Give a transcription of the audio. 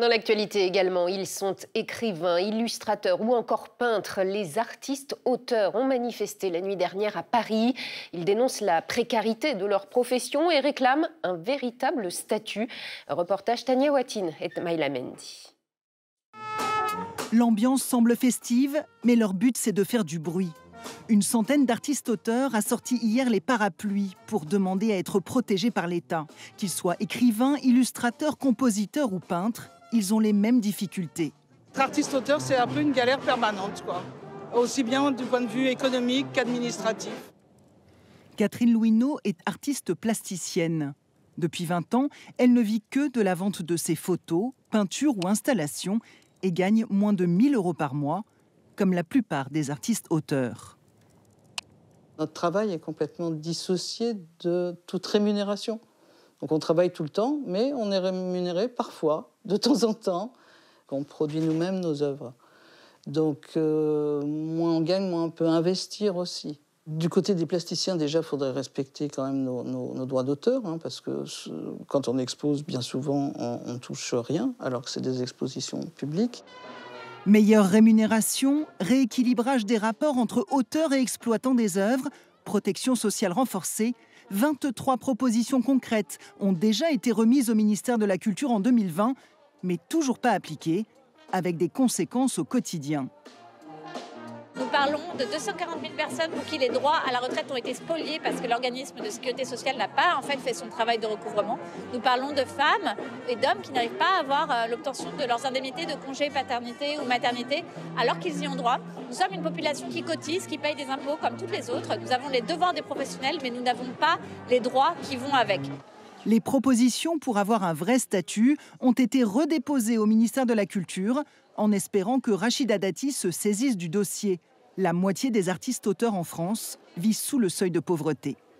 Dans l'actualité également, ils sont écrivains, illustrateurs ou encore peintres. Les artistes auteurs ont manifesté la nuit dernière à Paris. Ils dénoncent la précarité de leur profession et réclament un véritable statut. Reportage Tania Watine et Maïla Mendy. L'ambiance semble festive, mais leur but c'est de faire du bruit. Une centaine d'artistes-auteurs a sorti hier les parapluies pour demander à être protégés par l'État. Qu'ils soient écrivains, illustrateurs, compositeurs ou peintres, ils ont les mêmes difficultés. Être artiste-auteur, c'est un peu une galère permanente, quoi. Aussi bien du point de vue économique qu'administratif. Catherine Louineau est artiste plasticienne. Depuis 20 ans, elle ne vit que de la vente de ses photos, peintures ou installations et gagne moins de 1 000 € par mois, comme la plupart des artistes-auteurs. Notre travail est complètement dissocié de toute rémunération. Donc on travaille tout le temps, mais on est rémunéré parfois, de temps en temps, qu'on produit nous-mêmes nos œuvres. Donc moins on gagne, moins on peut investir aussi. Du côté des plasticiens, déjà, il faudrait respecter quand même nos droits d'auteur, hein, parce que quand on expose, bien souvent, on ne touche rien, alors que c'est des expositions publiques. Meilleure rémunération, rééquilibrage des rapports entre auteurs et exploitants des œuvres, protection sociale renforcée, 23 propositions concrètes ont déjà été remises au ministère de la Culture en 2020, mais toujours pas appliquées, avec des conséquences au quotidien. Nous parlons de 240 000 personnes pour qui les droits à la retraite ont été spoliés parce que l'organisme de sécurité sociale n'a pas en fait son travail de recouvrement. Nous parlons de femmes et d'hommes qui n'arrivent pas à avoir l'obtention de leurs indemnités de congé paternité ou maternité alors qu'ils y ont droit. Nous sommes une population qui cotise, qui paye des impôts comme toutes les autres. Nous avons les devoirs des professionnels, mais nous n'avons pas les droits qui vont avec. Les propositions pour avoir un vrai statut ont été redéposées au ministère de la Culture en espérant que Rachida Dati se saisisse du dossier. La moitié des artistes-auteurs en France vivent sous le seuil de pauvreté.